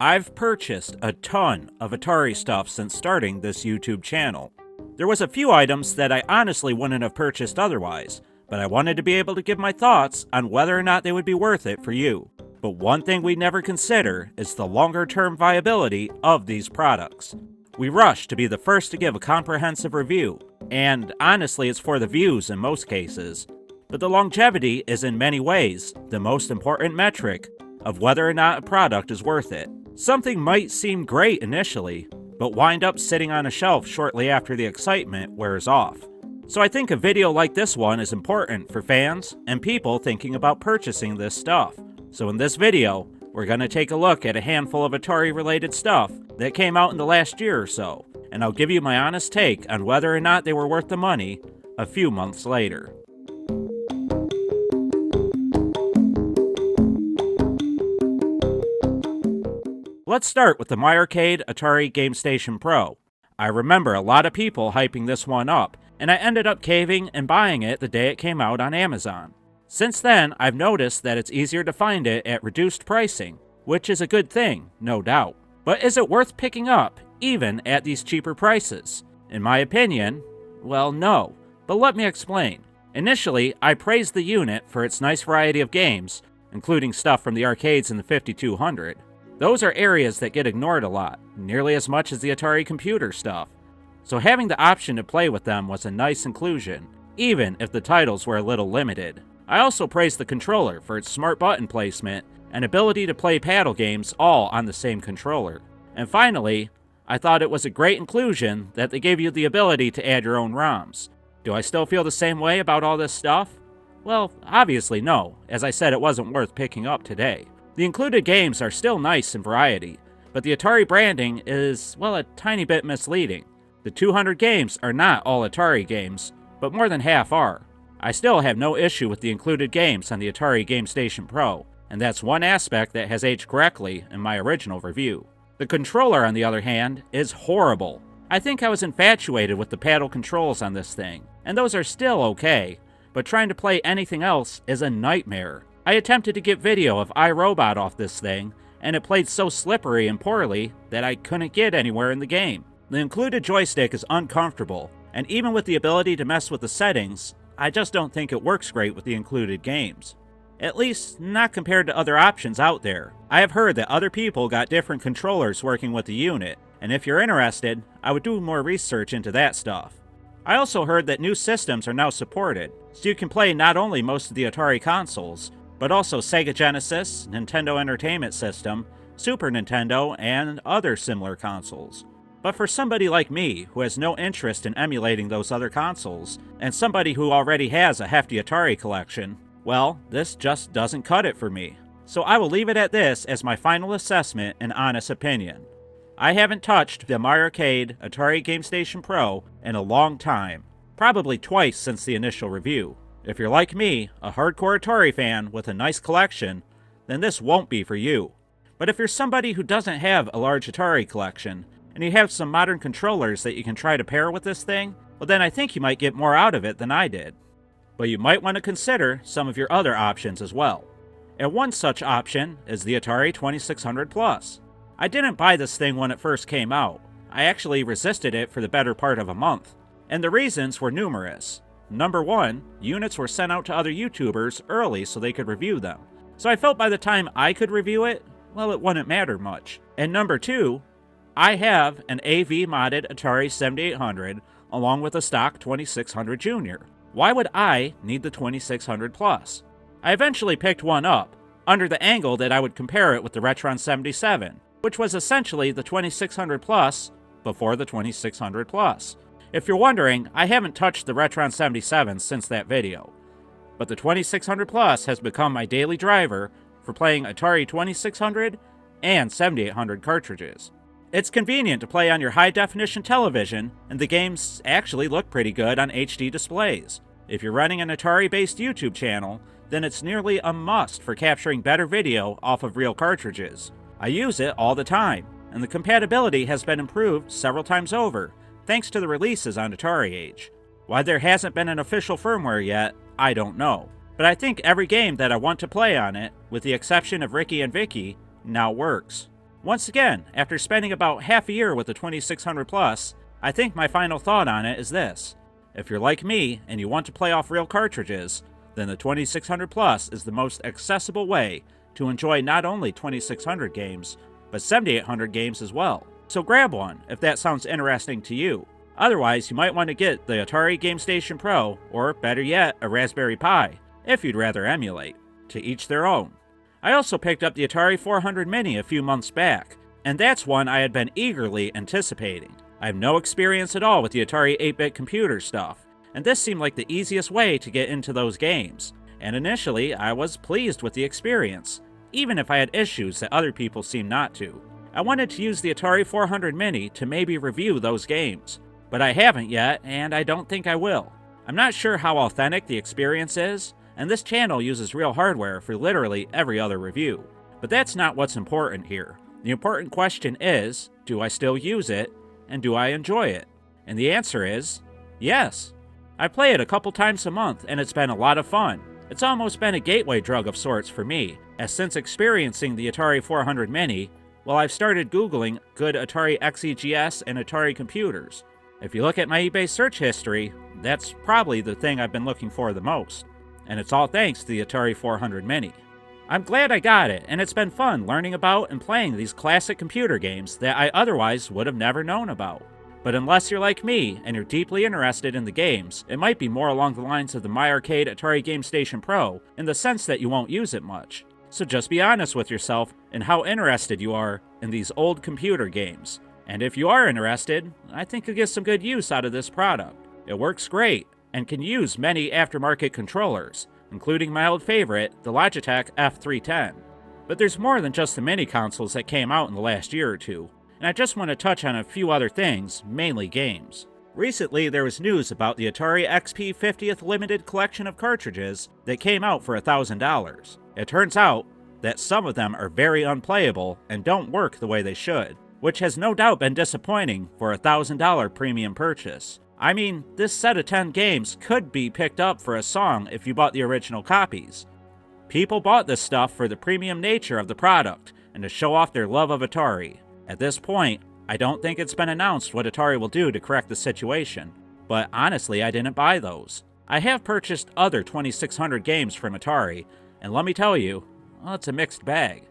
I've purchased a ton of Atari stuff since starting this YouTube channel. There was a few items that I honestly wouldn't have purchased otherwise, but I wanted to be able to give my thoughts on whether or not they would be worth it for you. But one thing we never consider is the longer-term viability of these products. We rush to be the first to give a comprehensive review, and honestly it's for the views in most cases. But the longevity is in many ways the most important metric of whether or not a product is worth it. Something might seem great initially, but wind up sitting on a shelf shortly after the excitement wears off. So I think a video like this one is important for fans and people thinking about purchasing this stuff. So in this video, we're going to take a look at a handful of Atari related stuff that came out in the last year or so, and I'll give you my honest take on whether or not they were worth the money a few months later. Let's start with the My Arcade Atari Gamestation Pro. I remember a lot of people hyping this one up, and I ended up caving and buying it the day it came out on Amazon. Since then, I've noticed that it's easier to find it at reduced pricing, which is a good thing, no doubt. But is it worth picking up, even at these cheaper prices? In my opinion, well, no. But let me explain. Initially, I praised the unit for its nice variety of games, including stuff from the arcades in the 5200. Those are areas that get ignored a lot, nearly as much as the Atari computer stuff. So having the option to play with them was a nice inclusion, even if the titles were a little limited. I also praised the controller for its smart button placement and ability to play paddle games all on the same controller. And finally, I thought it was a great inclusion that they gave you the ability to add your own ROMs. Do I still feel the same way about all this stuff? Well, obviously no, as I said it wasn't worth picking up today. The included games are still nice in variety, but the Atari branding is, well, a tiny bit misleading. The 200 games are not all Atari games, but more than half are. I still have no issue with the included games on the Atari Gamestation Pro, and that's one aspect that has aged correctly in my original review. The controller, on the other hand, is horrible. I think I was infatuated with the paddle controls on this thing, and those are still okay, but trying to play anything else is a nightmare. I attempted to get video of iRobot off this thing, and it played so slippery and poorly that I couldn't get anywhere in the game. The included joystick is uncomfortable, and even with the ability to mess with the settings, I just don't think it works great with the included games. At least, not compared to other options out there. I have heard that other people got different controllers working with the unit, and if you're interested, I would do more research into that stuff. I also heard that new systems are now supported, so you can play not only most of the Atari consoles, but also Sega Genesis, Nintendo Entertainment System, Super Nintendo, and other similar consoles. But for somebody like me, who has no interest in emulating those other consoles, and somebody who already has a hefty Atari collection, well, this just doesn't cut it for me. So I will leave it at this as my final assessment and honest opinion. I haven't touched the My Arcade Atari Gamestation Pro in a long time, probably twice since the initial review. If you're like me, a hardcore Atari fan with a nice collection, then this won't be for you. But if you're somebody who doesn't have a large Atari collection, and you have some modern controllers that you can try to pair with this thing, well then I think you might get more out of it than I did. But you might want to consider some of your other options as well. And one such option is the Atari 2600 Plus. I didn't buy this thing when it first came out. I actually resisted it for the better part of a month. And the reasons were numerous. Number one, units were sent out to other YouTubers early so they could review them. So I felt by the time I could review it, well, it wouldn't matter much. And number two, I have an AV modded Atari 7800 along with a stock 2600 Junior. Why would I need the 2600 Plus? I eventually picked one up, under the angle that I would compare it with the Retron 77, which was essentially the 2600 Plus before the 2600 Plus. If you're wondering, I haven't touched the Retron 77 since that video, but the 2600 Plus has become my daily driver for playing Atari 2600 and 7800 cartridges. It's convenient to play on your high-definition television, and the games actually look pretty good on HD displays. If you're running an Atari-based YouTube channel, then it's nearly a must for capturing better video off of real cartridges. I use it all the time, and the compatibility has been improved several times over, thanks to the releases on Atari Age. Why there hasn't been an official firmware yet, I don't know. But I think every game that I want to play on it, with the exception of Ricky and Vicky, now works. Once again, after spending about half a year with the 2600 Plus, I think my final thought on it is this. If you're like me and you want to play off real cartridges, then the 2600 Plus is the most accessible way to enjoy not only 2600 games, but 7800 games as well. So grab one if that sounds interesting to you. Otherwise, you might want to get the Atari Gamestation Pro, or better yet, a Raspberry Pi, if you'd rather emulate. To each their own. I also picked up the Atari 400 Mini a few months back, and that's one I had been eagerly anticipating. I have no experience at all with the Atari 8-bit computer stuff, and this seemed like the easiest way to get into those games, and initially I was pleased with the experience, even if I had issues that other people seemed not to. I wanted to use the Atari 400 Mini to maybe review those games, but I haven't yet, and I don't think I will. I'm not sure how authentic the experience is, and this channel uses real hardware for literally every other review. But that's not what's important here. The important question is, do I still use it, and do I enjoy it? And the answer is, yes. I play it a couple times a month, and it's been a lot of fun. It's almost been a gateway drug of sorts for me, as since experiencing the Atari 400 Mini, well, I've started Googling good Atari XEGS and Atari computers. If you look at my eBay search history, that's probably the thing I've been looking for the most. And it's all thanks to the Atari 400 Mini. I'm glad I got it, and it's been fun learning about and playing these classic computer games that I otherwise would have never known about. But unless you're like me, and you're deeply interested in the games, it might be more along the lines of the My Arcade Atari Gamestation Pro, in the sense that you won't use it much. So just be honest with yourself and how interested you are in these old computer games. And if you are interested, I think you'll get some good use out of this product. It works great, and can use many aftermarket controllers, including my old favorite, the Logitech F310. But there's more than just the mini consoles that came out in the last year or two, and I just want to touch on a few other things, mainly games. Recently, there was news about the Atari XP 50th limited collection of cartridges that came out for $1,000. It turns out that some of them are very unplayable and don't work the way they should, which has no doubt been disappointing for a $1,000 premium purchase. I mean, this set of 10 games could be picked up for a song if you bought the original copies. People bought this stuff for the premium nature of the product and to show off their love of Atari. At this point, I don't think it's been announced what Atari will do to correct the situation, but honestly I didn't buy those. I have purchased other 2600 games from Atari, and let me tell you, well, it's a mixed bag.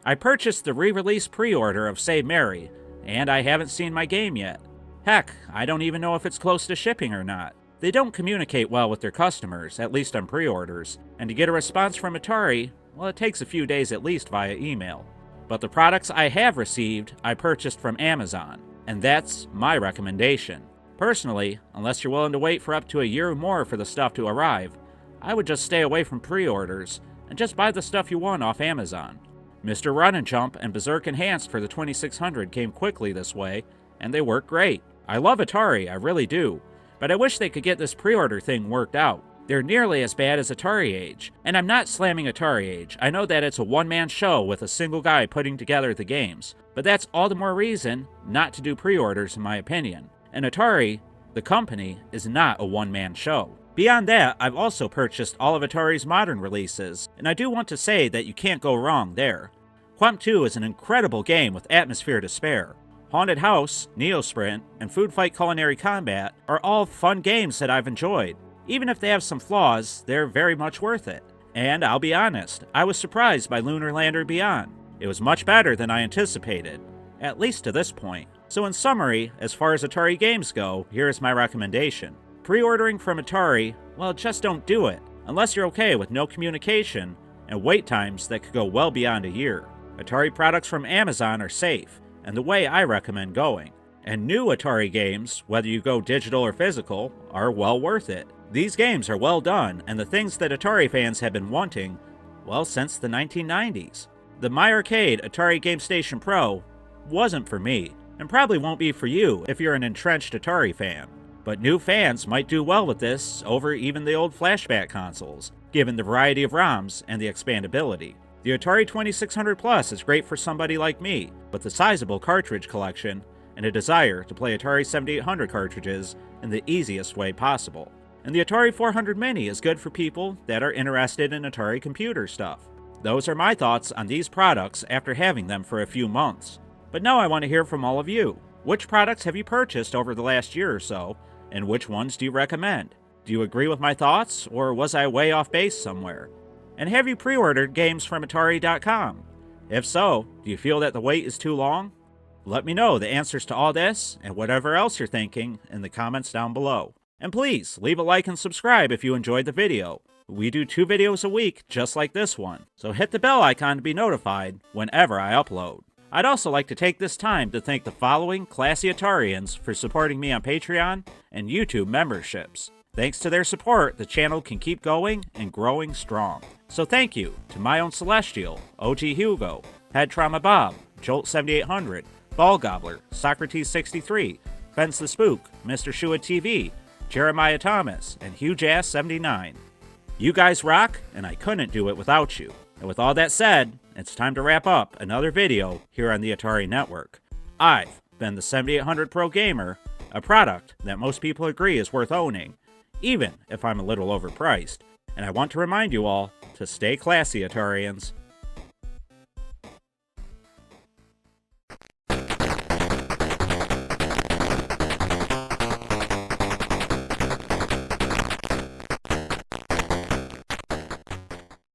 I purchased the re-release pre-order of Save Mary, and I haven't seen my game yet. Heck, I don't even know if it's close to shipping or not. They don't communicate well with their customers, at least on pre-orders, and to get a response from Atari, well, it takes a few days at least via email. But the products I have received, I purchased from Amazon, and that's my recommendation. Personally, unless you're willing to wait for up to a year or more for the stuff to arrive, I would just stay away from pre-orders and just buy the stuff you want off Amazon. Mr. Run and Jump and Berserk Enhanced for the 2600 came quickly this way, and they work great. I love Atari, I really do, but I wish they could get this pre-order thing worked out. They're nearly as bad as Atari Age, and I'm not slamming Atari Age. I know that it's a one-man show with a single guy putting together the games, but that's all the more reason not to do pre-orders in my opinion. And Atari, the company, is not a one-man show. Beyond that, I've also purchased all of Atari's modern releases, and I do want to say that you can't go wrong there. Quamp 2 is an incredible game with atmosphere to spare. Haunted House, Neosprint, and Food Fight Culinary Combat are all fun games that I've enjoyed. Even if they have some flaws, they're very much worth it. And I'll be honest, I was surprised by Lunar Lander Beyond. It was much better than I anticipated, at least to this point. So in summary, as far as Atari games go, here's my recommendation. Pre-ordering from Atari, well, just don't do it, unless you're okay with no communication and wait times that could go well beyond a year. Atari products from Amazon are safe, and the way I recommend going. And new Atari games, whether you go digital or physical, are well worth it. These games are well done, and the things that Atari fans have been wanting, well, since the 1990s. The My Arcade Atari Gamestation Pro wasn't for me, and probably won't be for you if you're an entrenched Atari fan. But new fans might do well with this over even the old flashback consoles, given the variety of ROMs and the expandability. The Atari 2600 Plus is great for somebody like me, with a sizable cartridge collection and a desire to play Atari 7800 cartridges in the easiest way possible. And the Atari 400 Mini is good for people that are interested in Atari computer stuff. Those are my thoughts on these products after having them for a few months. But now I want to hear from all of you. Which products have you purchased over the last year or so, and which ones do you recommend? Do you agree with my thoughts, or was I way off base somewhere? And have you pre-ordered games from Atari.com? If so, do you feel that the wait is too long? Let me know the answers to all this and whatever else you're thinking in the comments down below. And please, leave a like and subscribe if you enjoyed the video. We do 2 videos a week just like this one, so hit the bell icon to be notified whenever I upload. I'd also like to take this time to thank the following classy Atarians for supporting me on Patreon and YouTube memberships. Thanks to their support, the channel can keep going and growing strong. So thank you to My Own Celestial, OG Hugo, Head Trauma Bob, Jolt 7800, Ball Gobbler, Socrates 63, Ben's the Spook, Mr. Shua TV, Jeremiah Thomas, and Huge Ass 79. You guys rock, and I couldn't do it without you. And with all that said, it's time to wrap up another video here on the Atari Network. I've been the 7800 Pro Gamer, a product that most people agree is worth owning, even if I'm a little overpriced. And I want to remind you all to stay classy, Atarians.